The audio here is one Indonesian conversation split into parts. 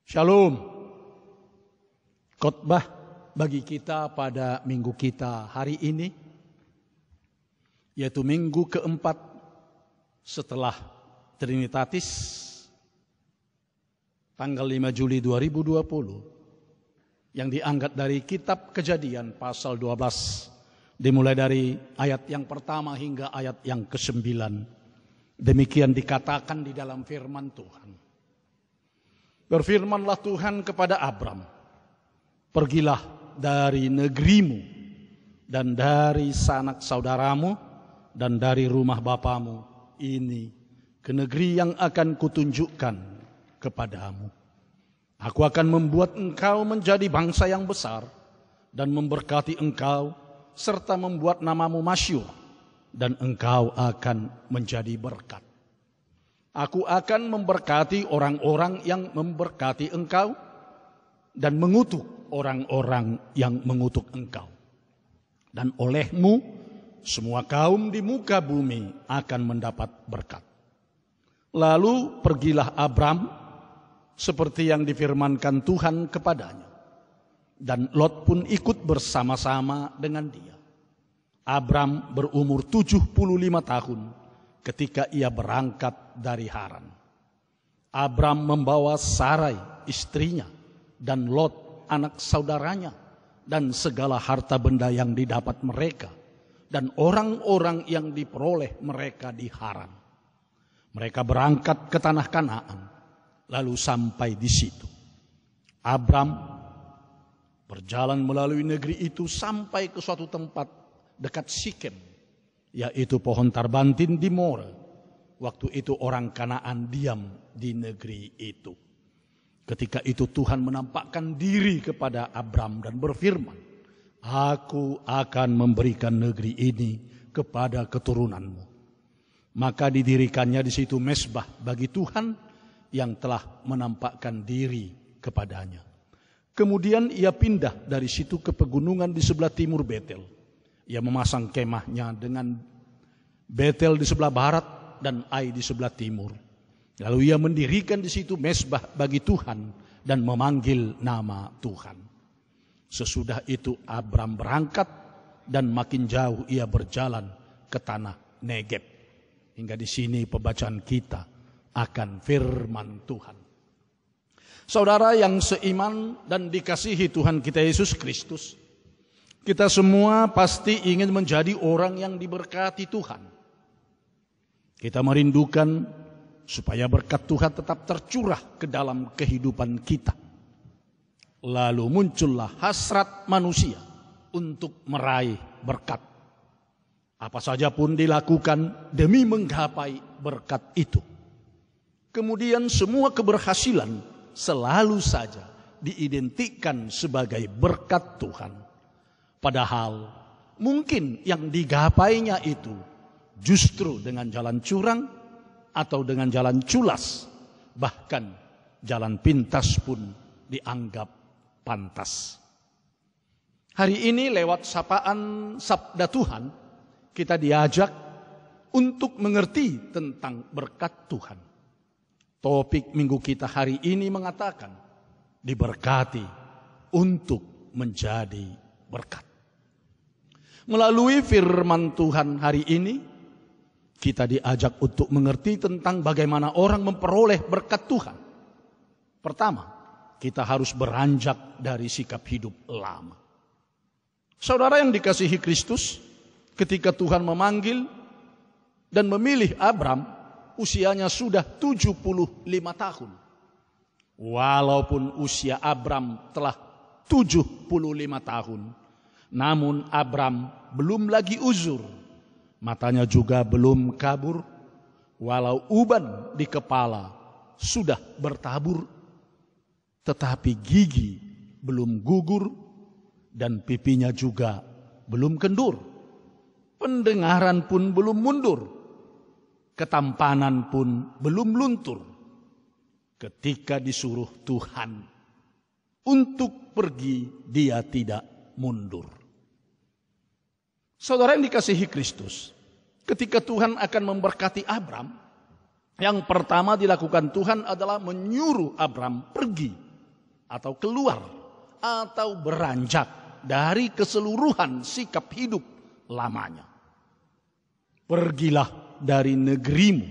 Shalom. Khotbah bagi kita pada minggu kita hari ini, yaitu minggu keempat setelah Trinitatis, tanggal 5 Juli 2020, yang diangkat dari kitab Kejadian pasal 12, dimulai dari ayat yang pertama hingga ayat yang ke-9. Demikian dikatakan di dalam firman Tuhan. Berfirmanlah Tuhan kepada Abram, pergilah dari negerimu dan dari sanak saudaramu dan dari rumah bapamu ini ke negeri yang akan kutunjukkan kepadamu. Aku akan membuat engkau menjadi bangsa yang besar dan memberkati engkau serta membuat namamu masyhur, dan engkau akan menjadi berkat. Aku akan memberkati orang-orang yang memberkati engkau dan mengutuk orang-orang yang mengutuk engkau. Dan olehmu semua kaum di muka bumi akan mendapat berkat. Lalu pergilah Abram seperti yang difirmankan Tuhan kepadanya. Dan Lot pun ikut bersama-sama dengan dia. Abram berumur 75 tahun ketika ia berangkat dari Haran. Abram membawa Sarai istrinya dan Lot anak saudaranya dan segala harta benda yang didapat mereka dan orang-orang yang diperoleh mereka di Haran. Mereka berangkat ke tanah Kanaan lalu sampai di situ. Abram berjalan melalui negeri itu sampai ke suatu tempat dekat Sikem, yaitu pohon tarbantin di More. Waktu itu orang Kanaan diam di negeri itu. Ketika itu Tuhan menampakkan diri kepada Abram dan berfirman, Aku akan memberikan negeri ini kepada keturunanmu. Maka didirikannya di situ mezbah bagi Tuhan yang telah menampakkan diri kepadanya. Kemudian ia pindah dari situ ke pegunungan di sebelah timur Betel. Ia memasang kemahnya dengan Betel di sebelah barat dan Ai di sebelah timur. Lalu ia mendirikan di situ mezbah bagi Tuhan dan memanggil nama Tuhan. Sesudah itu Abram berangkat dan makin jauh ia berjalan ke tanah Negeb. Hingga di sini pembacaan kita akan firman Tuhan. Saudara yang seiman dan dikasihi Tuhan kita Yesus Kristus, kita semua pasti ingin menjadi orang yang diberkati Tuhan. Kita merindukan supaya berkat Tuhan tetap tercurah ke dalam kehidupan kita. Lalu muncullah hasrat manusia untuk meraih berkat. Apa saja pun dilakukan demi menggapai berkat itu. Kemudian semua keberhasilan selalu saja diidentikan sebagai berkat Tuhan. Padahal mungkin yang digapainya itu justru dengan jalan curang atau dengan jalan culas. Bahkan jalan pintas pun dianggap pantas. Hari ini lewat sapaan Sabda Tuhan, kita diajak untuk mengerti tentang berkat Tuhan. Topik minggu kita hari ini mengatakan, diberkati untuk menjadi berkat. Melalui firman Tuhan hari ini, kita diajak untuk mengerti tentang bagaimana orang memperoleh berkat Tuhan. Pertama, kita harus beranjak dari sikap hidup lama. Saudara yang dikasihi Kristus, ketika Tuhan memanggil dan memilih Abram, usianya sudah 75 tahun. Walaupun usia Abram telah 75 tahun, namun Abram belum lagi uzur. Matanya juga belum kabur, walau uban di kepala sudah bertabur, tetapi gigi belum gugur dan pipinya juga belum kendur. Pendengaran pun belum mundur, ketampanan pun belum luntur. Ketika disuruh Tuhan untuk pergi, dia tidak mundur. Saudara yang dikasihi Kristus, ketika Tuhan akan memberkati Abram, yang pertama dilakukan Tuhan adalah menyuruh Abram pergi atau keluar atau beranjak dari keseluruhan sikap hidup lamanya. Pergilah dari negerimu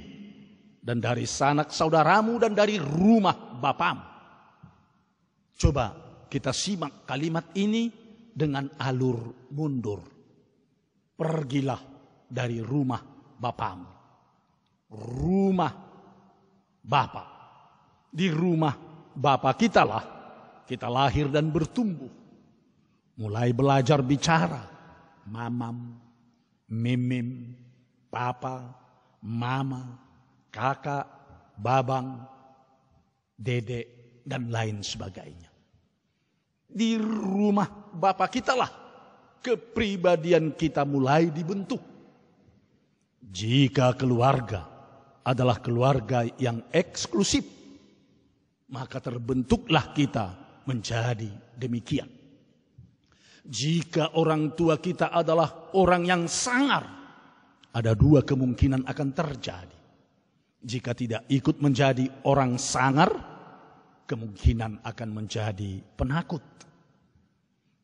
dan dari sanak saudaramu dan dari rumah bapamu. Coba kita simak kalimat ini dengan alur mundur. Pergilah dari rumah bapamu. Rumah Bapa. Di rumah Bapa kitalah kita lahir dan bertumbuh. Mulai belajar bicara, mamam, mimim, papa, mama, kakak, babang, dedek, dan lain sebagainya. Di rumah Bapa kitalah kepribadian kita mulai dibentuk. Jika keluarga adalah keluarga yang eksklusif, maka terbentuklah kita menjadi demikian. Jika orang tua kita adalah orang yang sangar, ada dua kemungkinan akan terjadi. Jika tidak ikut menjadi orang sangar, kemungkinan akan menjadi penakut.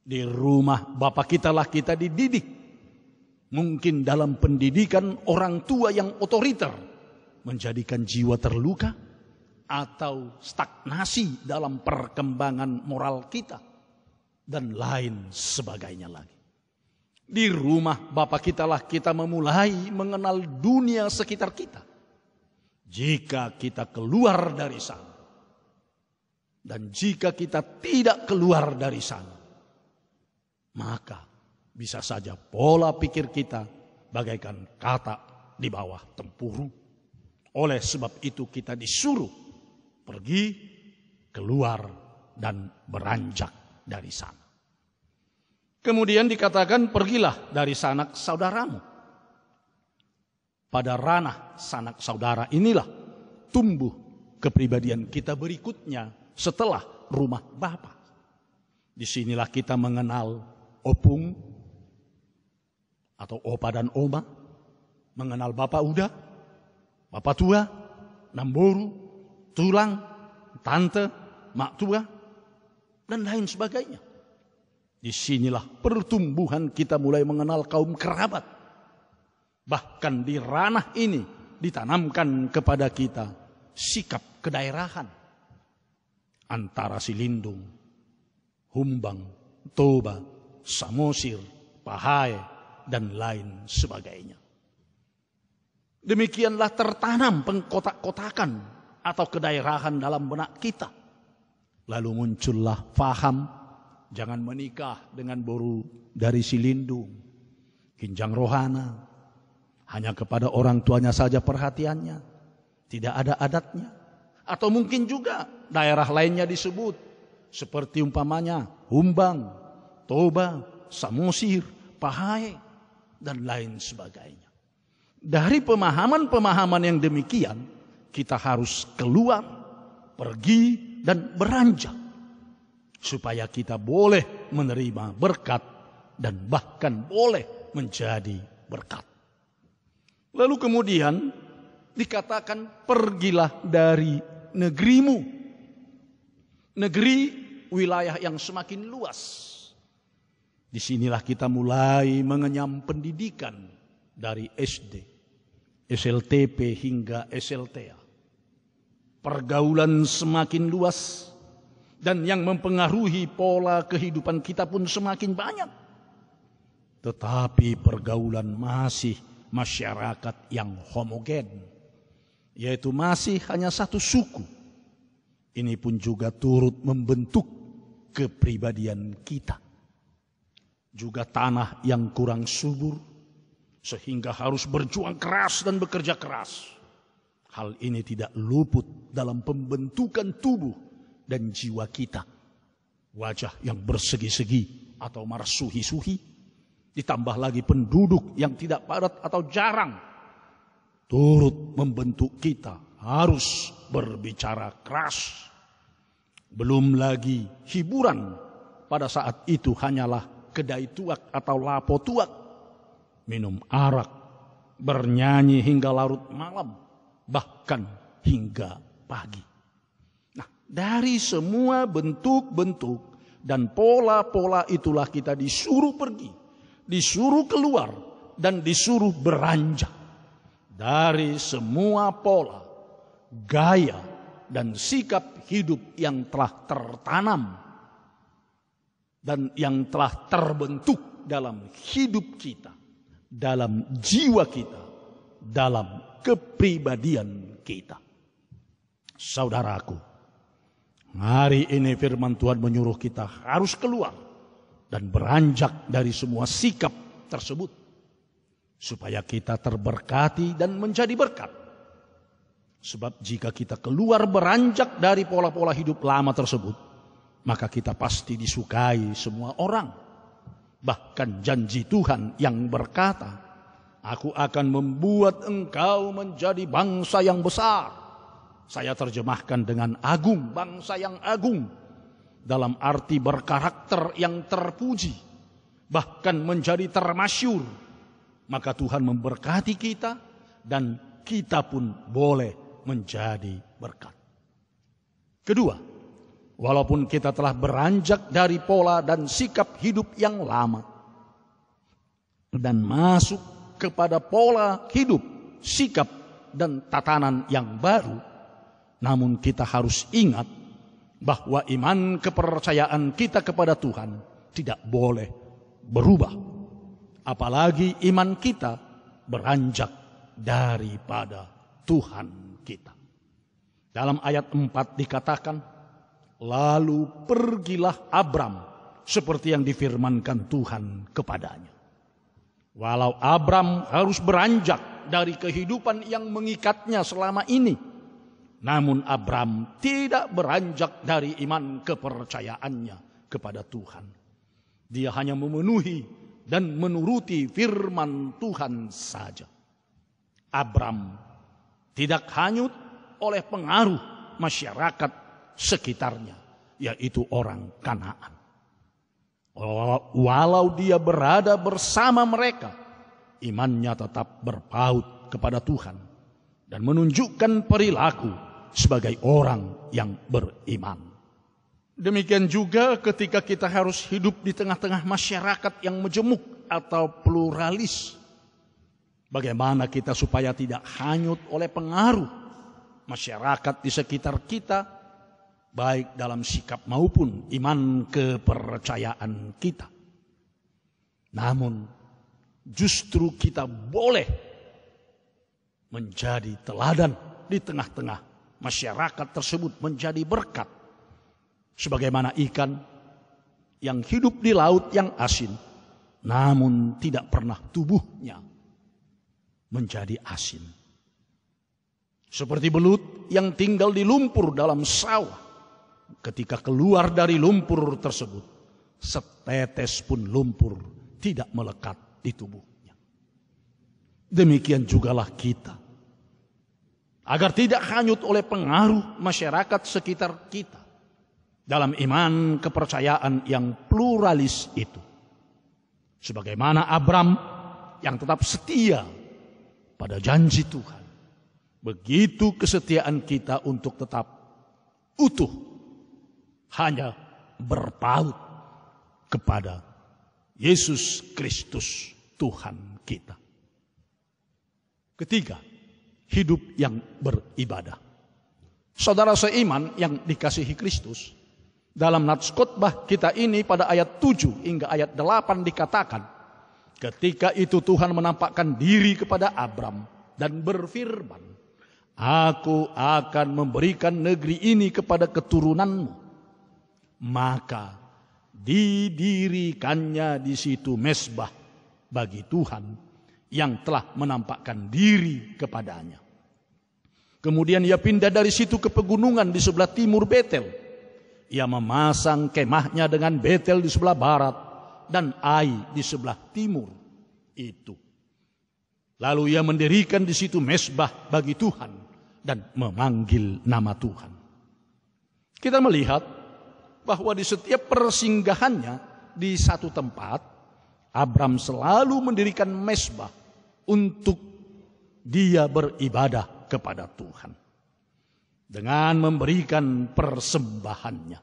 Di rumah Bapa kitalah kita dididik. Mungkin dalam pendidikan orang tua yang otoriter menjadikan jiwa terluka atau stagnasi dalam perkembangan moral kita dan lain sebagainya lagi. Di rumah Bapa kitalah kita memulai mengenal dunia sekitar kita. Jika kita keluar dari sana dan jika kita tidak keluar dari sana, maka bisa saja pola pikir kita bagaikan katak di bawah tempurung. Oleh sebab itu kita disuruh pergi, keluar, dan beranjak dari sana. Kemudian dikatakan pergilah dari sanak saudaramu. Pada ranah sanak saudara inilah tumbuh kepribadian kita berikutnya setelah rumah Bapa. Disinilah kita mengenal opung atau opa dan oma, mengenal Bapak Uda, Bapak Tua, Namboru, Tulang, Tante, Mak Tua, dan lain sebagainya. Disinilah pertumbuhan kita mulai mengenal kaum kerabat. Bahkan di ranah ini ditanamkan kepada kita sikap kedaerahan. Antara Silindung, Humbang, Toba, Samosir, Pahae, dan lain sebagainya. Demikianlah tertanam pengkotak-kotakan atau kedaerahan dalam benak kita. Lalu muncullah faham, jangan menikah dengan boru dari Silindung, Kinjang Rohana. Hanya kepada orang tuanya saja perhatiannya, tidak ada adatnya. Atau mungkin juga daerah lainnya disebut, seperti umpamanya Humbang, Toba, Samosir, Pahae, dan lain sebagainya. Dari pemahaman-pemahaman yang demikian, kita harus keluar, pergi, dan beranjak. Supaya kita boleh menerima berkat dan bahkan boleh menjadi berkat. Lalu kemudian dikatakan pergilah dari negerimu. Negeri wilayah yang semakin luas. Disinilah kita mulai mengenyam pendidikan dari SD, SLTP hingga SLTA. Pergaulan semakin luas dan yang mempengaruhi pola kehidupan kita pun semakin banyak. Tetapi pergaulan masih masyarakat yang homogen, yaitu masih hanya satu suku. Ini pun juga turut membentuk kepribadian kita. Juga tanah yang kurang subur, sehingga harus berjuang keras dan bekerja keras. Hal ini tidak luput dalam pembentukan tubuh dan jiwa kita. Wajah yang bersegi-segi atau marsuhi-suhi, ditambah lagi penduduk yang tidak padat atau jarang, turut membentuk kita harus berbicara keras. Belum lagi hiburan pada saat itu hanyalah kedai tuak atau lapo tuak, minum arak, bernyanyi hingga larut malam, bahkan hingga pagi. Nah, Dari semua bentuk-bentuk dan pola-pola itulah kita disuruh pergi, disuruh keluar, dan disuruh beranjak. Dari semua pola, gaya, dan sikap hidup yang telah tertanam dan yang telah terbentuk dalam hidup kita, dalam jiwa kita, dalam kepribadian kita. Saudaraku, hari ini firman Tuhan menyuruh kita harus keluar dan beranjak dari semua sikap tersebut, supaya kita terberkati dan menjadi berkat. Sebab jika kita keluar beranjak dari pola-pola hidup lama tersebut, maka kita pasti disukai semua orang. Bahkan janji Tuhan yang berkata, "Aku akan membuat engkau menjadi bangsa yang besar." Saya terjemahkan dengan agung, bangsa yang agung. Dalam arti berkarakter yang terpuji, bahkan menjadi termasyur. Maka Tuhan memberkati kita dan kita pun boleh menjadi berkat. Kedua, walaupun kita telah beranjak dari pola dan sikap hidup yang lama dan masuk kepada pola hidup, sikap, dan tatanan yang baru, namun kita harus ingat bahwa iman kepercayaan kita kepada Tuhan tidak boleh berubah. Apalagi iman kita beranjak daripada Tuhan kita. Dalam ayat 4 dikatakan, lalu pergilah Abram seperti yang difirmankan Tuhan kepadanya. Walau Abram harus beranjak dari kehidupan yang mengikatnya selama ini, namun Abram tidak beranjak dari iman kepercayaannya kepada Tuhan. Dia hanya memenuhi dan menuruti firman Tuhan saja. Abram tidak hanyut oleh pengaruh masyarakat sekitarnya, yaitu orang Kanaan. Walau dia berada bersama mereka, imannya tetap berpaut kepada Tuhan dan menunjukkan perilaku sebagai orang yang beriman. Demikian juga ketika kita harus hidup di tengah-tengah masyarakat yang majemuk atau pluralis. Bagaimana kita supaya tidak hanyut oleh pengaruh masyarakat di sekitar kita, baik dalam sikap maupun iman kepercayaan kita. Namun justru kita boleh menjadi teladan di tengah-tengah masyarakat tersebut, menjadi berkat. Sebagaimana ikan yang hidup di laut yang asin, namun tidak pernah tubuhnya menjadi asin. Seperti belut yang tinggal di lumpur dalam sawah, ketika keluar dari lumpur tersebut, setetes pun lumpur tidak melekat di tubuhnya. Demikian jugalah kita, agar tidak hanyut oleh pengaruh masyarakat sekitar kita dalam iman kepercayaan yang pluralis itu. Sebagaimana Abram yang tetap setia pada janji Tuhan, begitu kesetiaan kita untuk tetap utuh hanya berpaut kepada Yesus Kristus Tuhan kita. Ketiga, hidup yang beribadah. Saudara seiman yang dikasihi Kristus, dalam nats khotbah kita ini pada ayat 7 hingga ayat 8 dikatakan, ketika itu Tuhan menampakkan diri kepada Abram dan berfirman, "Aku akan memberikan negeri ini kepada keturunanmu." Maka didirikannya di situ mezbah bagi Tuhan yang telah menampakkan diri kepadanya. Kemudian ia pindah dari situ ke pegunungan di sebelah timur Betel. Ia memasang kemahnya dengan Betel di sebelah barat dan Ai di sebelah timur itu. Lalu ia mendirikan di situ mezbah bagi Tuhan dan memanggil nama Tuhan. Kita melihat bahwa di setiap persinggahannya di satu tempat, Abram selalu mendirikan mezbah untuk dia beribadah kepada Tuhan. dengan memberikan persembahannya.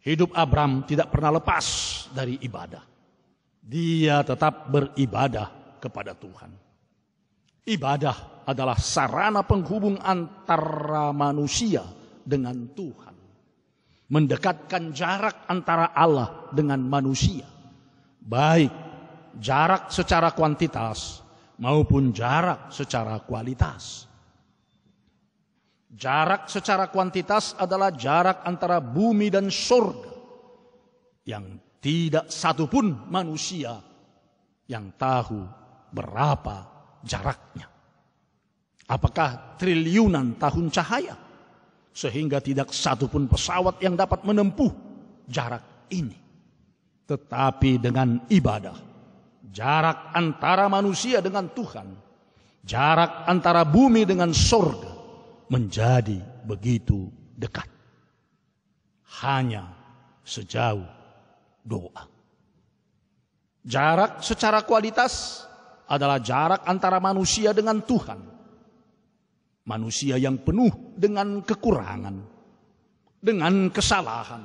Hidup Abram tidak pernah lepas dari ibadah. Dia tetap beribadah kepada Tuhan. Ibadah adalah sarana penghubung antara manusia dengan Tuhan. Mendekatkan jarak antara Allah dengan manusia. Baik jarak secara kuantitas maupun jarak secara kualitas. Jarak secara kuantitas adalah jarak antara bumi dan surga yang tidak satupun manusia yang tahu berapa jaraknya. Apakah triliunan tahun cahaya? Sehingga tidak satupun pesawat yang dapat menempuh jarak ini. Tetapi dengan ibadah, jarak antara manusia dengan Tuhan, jarak antara bumi dengan surga menjadi begitu dekat. Hanya sejauh doa. Jarak secara kualitas adalah jarak antara manusia dengan Tuhan. Manusia yang penuh dengan kekurangan, dengan kesalahan,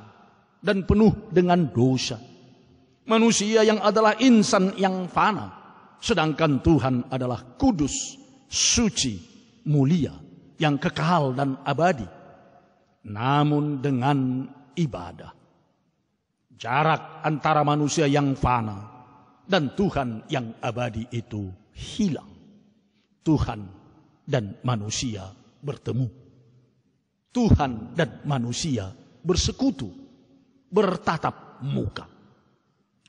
dan penuh dengan dosa. Manusia yang adalah insan yang fana, sedangkan Tuhan adalah kudus, suci, mulia, yang kekal dan abadi. Namun dengan ibadah, jarak antara manusia yang fana dan Tuhan yang abadi itu hilang. Tuhan dan manusia bertemu. Tuhan dan manusia bersekutu, bertatap muka.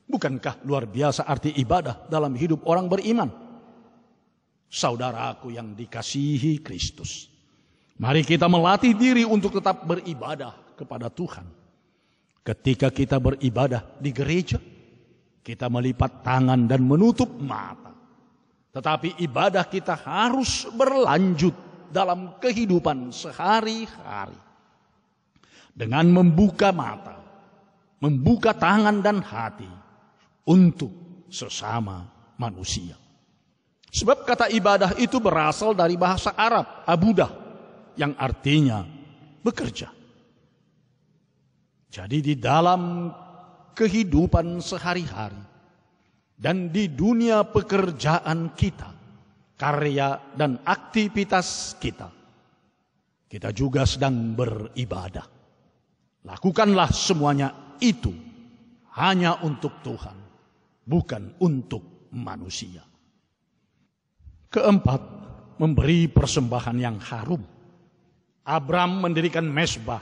Bukankah luar biasa arti ibadah dalam hidup orang beriman? Saudaraku yang dikasihi Kristus, mari kita melatih diri untuk tetap beribadah kepada Tuhan. Ketika kita beribadah di gereja, kita melipat tangan dan menutup mata. Tetapi ibadah kita harus berlanjut dalam kehidupan sehari-hari. Dengan membuka mata, membuka tangan dan hati untuk sesama manusia. Sebab kata ibadah itu berasal dari bahasa Arab, abudah, yang artinya bekerja. Jadi di dalam kehidupan sehari-hari dan di dunia pekerjaan kita, karya dan aktivitas kita, kita juga sedang beribadah. Lakukanlah semuanya itu hanya untuk Tuhan, bukan untuk manusia. Keempat, memberi persembahan yang harum. Abram mendirikan mezbah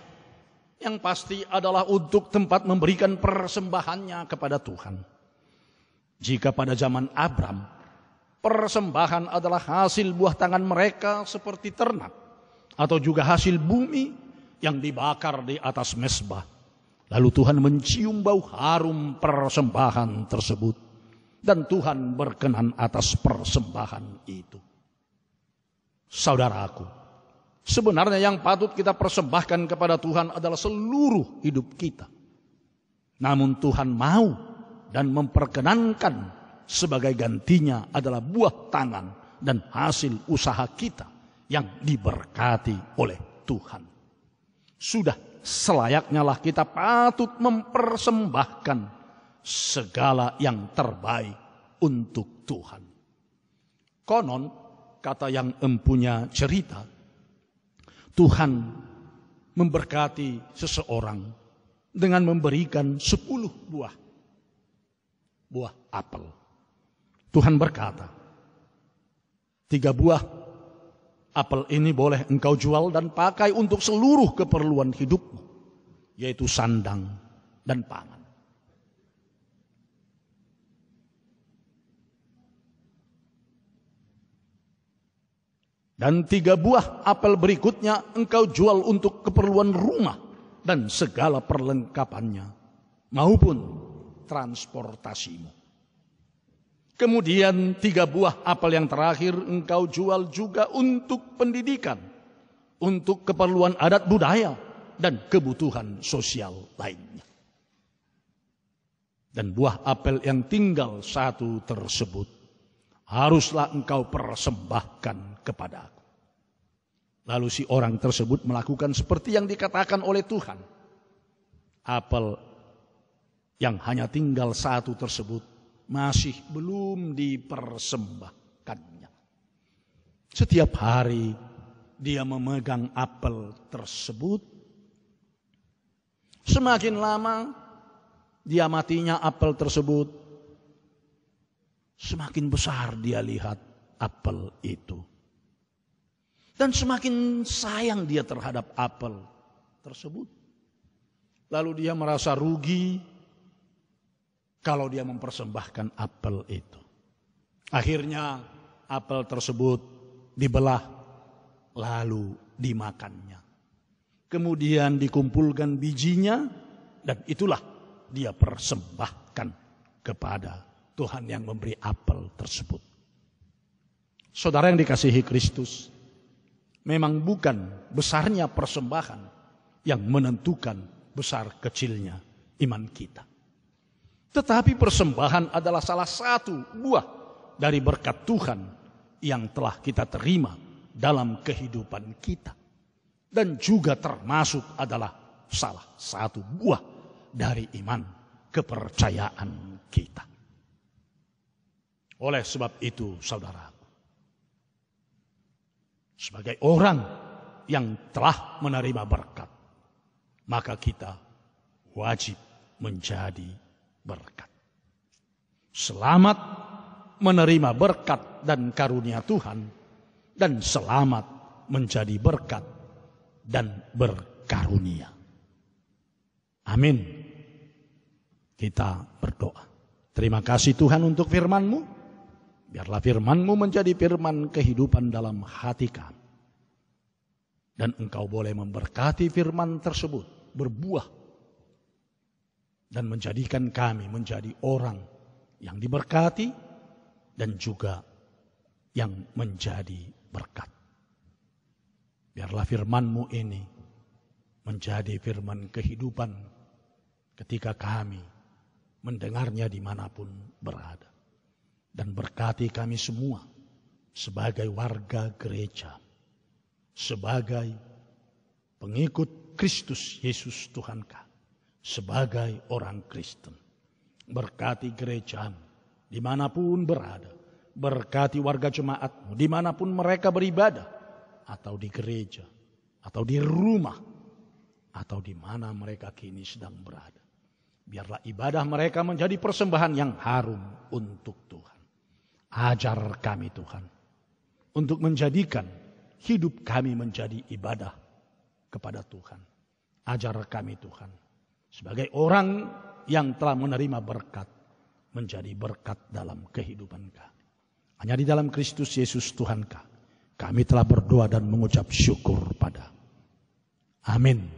yang pasti adalah untuk tempat memberikan persembahannya kepada Tuhan. Jika pada zaman Abram, persembahan adalah hasil buah tangan mereka seperti ternak, atau juga hasil bumi yang dibakar di atas mezbah. Lalu Tuhan mencium bau harum persembahan tersebut, dan Tuhan berkenan atas persembahan itu. Saudaraku, sebenarnya yang patut kita persembahkan kepada Tuhan adalah seluruh hidup kita. Namun Tuhan mau dan memperkenankan sebagai gantinya adalah buah tangan dan hasil usaha kita yang diberkati oleh Tuhan. Sudah selayaknya lah kita patut mempersembahkan segala yang terbaik untuk Tuhan. Konon, kata yang empunya cerita, Tuhan memberkati seseorang dengan memberikan 10 buah apel. Tuhan berkata, 3 buah apel ini boleh engkau jual dan pakai untuk seluruh keperluan hidupmu, yaitu sandang dan pangan. Dan 3 buah apel berikutnya engkau jual untuk keperluan rumah dan segala perlengkapannya, maupun transportasimu. Kemudian 3 buah apel yang terakhir engkau jual juga untuk pendidikan, untuk keperluan adat budaya, dan kebutuhan sosial lainnya. Dan buah apel yang tinggal 1 tersebut haruslah engkau persembahkan kepadaku. Lalu si orang tersebut melakukan seperti yang dikatakan oleh Tuhan. Apel yang hanya tinggal satu tersebut masih belum dipersembahkannya. Setiap hari dia memegang apel tersebut. Semakin lama dia matinya apel tersebut, semakin besar dia lihat apel itu. Dan semakin sayang dia terhadap apel tersebut. Lalu dia merasa rugi kalau dia mempersembahkan apel itu. Akhirnya apel tersebut dibelah lalu dimakannya. Kemudian dikumpulkan bijinya dan itulah dia persembahkan kepada Tuhan yang memberi apel tersebut. Saudara yang dikasihi Kristus, memang bukan besarnya persembahan yang menentukan besar kecilnya iman kita. Tetapi persembahan adalah salah satu buah dari berkat Tuhan yang telah kita terima dalam kehidupan kita. Dan juga termasuk adalah salah satu buah dari iman kepercayaan kita. Oleh sebab itu, saudaraku, sebagai orang yang telah menerima berkat, maka kita wajib menjadi berkat. Selamat menerima berkat dan karunia Tuhan, dan selamat menjadi berkat dan berkarunia. Amin. Kita berdoa. Terima kasih Tuhan untuk firman-Mu. Biarlah firman-Mu menjadi firman kehidupan dalam hati kami. Dan Engkau boleh memberkati firman tersebut berbuah. Dan menjadikan kami menjadi orang yang diberkati dan juga yang menjadi berkat. Biarlah firman-Mu ini menjadi firman kehidupan ketika kami mendengarnya dimanapun berada. Dan berkati kami semua sebagai warga gereja, sebagai pengikut Kristus Yesus Tuhan kami, sebagai orang Kristen. Berkati gereja dimanapun berada, berkati warga jemaat-Mu dimanapun mereka beribadah, atau di gereja, atau di rumah, atau di mana mereka kini sedang berada. Biarlah ibadah mereka menjadi persembahan yang harum untuk Tuhan. Ajar kami Tuhan, untuk menjadikan hidup kami menjadi ibadah kepada Tuhan. Ajar kami Tuhan, sebagai orang yang telah menerima berkat, menjadi berkat dalam kehidupan kami. Hanya di dalam Kristus Yesus Tuhan kami telah berdoa dan mengucap syukur pada. Amin.